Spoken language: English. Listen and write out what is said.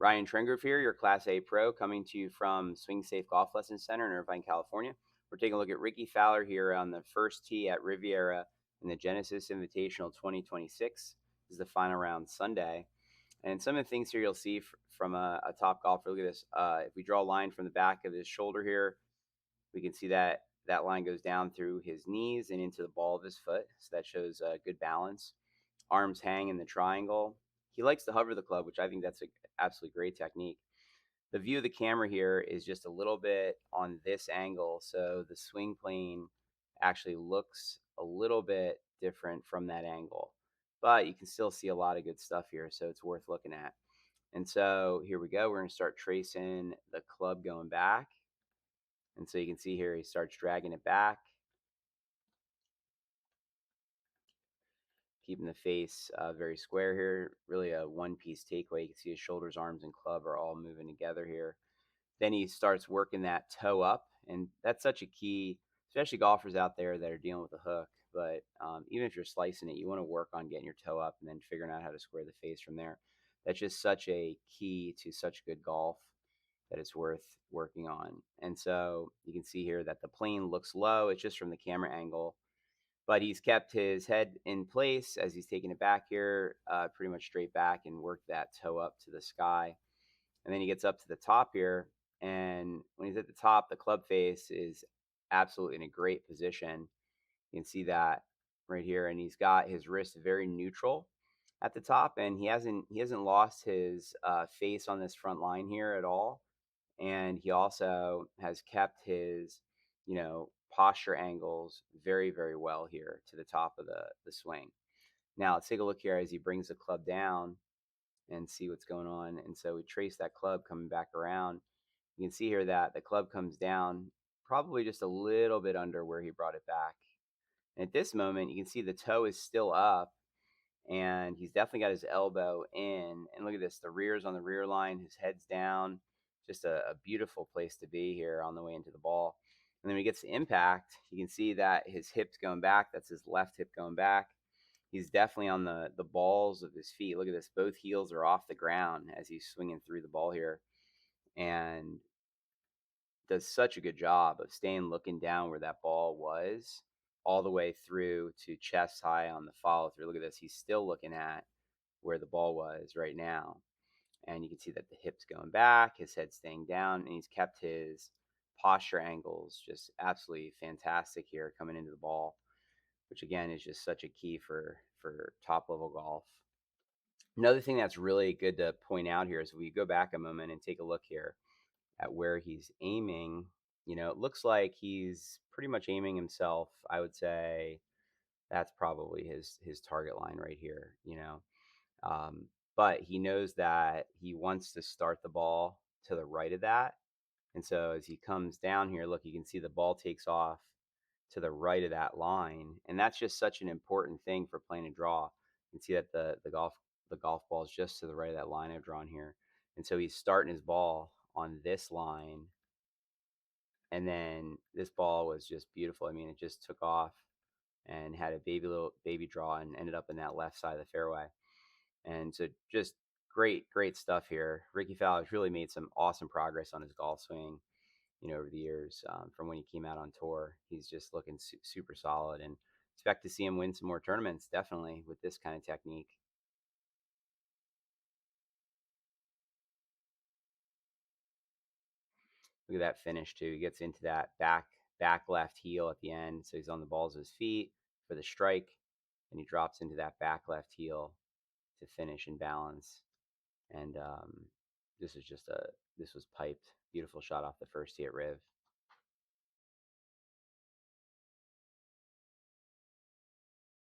Ryan Trengrove here, your Class A Pro, coming to you from Swing Safe Golf Lesson Center in Irvine, California. We're taking a look at Rickie Fowler here on the first tee at Riviera in the Genesis Invitational 2026. This is the final round Sunday. And some of the things here you'll see from a top golfer. Look at this. If we draw a line from the back of his shoulder here, we can see that that line goes down through his knees and into the ball of his foot. So that shows good balance. Arms hang in the triangle. He likes to hover the club, which I think that's an absolutely great technique. The view of the camera here is just a little bit on this angle, so the swing plane actually looks a little bit different from that angle. But you can still see a lot of good stuff here, so it's worth looking at. And so here we go. We're going to start tracing the club going back. And so you can see here he starts dragging it back, keeping the face very square here. Really a one-piece takeaway. You can see his shoulders, arms, and club are all moving together here. Then he starts working that toe up, and that's such a key, especially golfers out there that are dealing with a hook. But even if you're slicing it, you want to work on getting your toe up and then figuring out how to square the face from there. That's just such a key to such good golf that it's worth working on. And so you can see here that the plane looks low. It's just from the camera angle, but he's kept his head in place as he's taking it back here, pretty much straight back, and worked that toe up to the sky. And then he gets up to the top here, and when he's at the top, the club face is absolutely in a great position. You can see that right here, and he's got his wrist very neutral at the top, and he hasn't lost his face on this front line here at all. And he also has kept his, posture angles very well here to the top of the swing. Now let's take a look here as he brings the club down and see what's going on. And so we trace that club coming back around. You can see here that the club comes down probably just a little bit under where he brought it back. And at this moment, you can see the toe is still up, and he's definitely got his elbow in. And look at this, the rear's on the rear line, his head's down. Just a beautiful place to be here on the way into the ball. And then when he gets to impact, you can see that his hip's going back. That's his left hip going back. He's definitely on the balls of his feet. Look at this. Both heels are off the ground as he's swinging through the ball here, and does such a good job of staying looking down where that ball was all the way through to chest high on the follow through. Look at this. He's still looking at where the ball was right now. And you can see that the hip's going back, his head staying down, and he's kept his posture angles just absolutely fantastic here coming into the ball, which again is just such a key for top level golf. Another thing that's really good to point out here is we go back a moment and take a look here at where he's aiming. It looks like he's pretty much aiming himself. I would say that's probably his target line right here. Um, but he knows that he wants to start the ball to the right of that. And so as he comes down here, look, you can see the ball takes off to the right of that line. And that's just such an important thing for playing a draw. You can see that the golf ball is just to the right of that line I've drawn here. And so he's starting his ball on this line. And then this ball was just beautiful. I mean, it just took off and had a little baby draw and ended up in that left side of the fairway. And so just great stuff here. Rickie Fowler's really made some awesome progress on his golf swing, over the years. From when he came out on tour, he's just looking super solid, and expect to see him win some more tournaments, definitely, with this kind of technique. Look at that finish too. He gets into that back left heel at the end, so he's on the balls of his feet for the strike, and he drops into that back left heel to finish and balance. And this was piped. Beautiful shot off the first tee at Riv.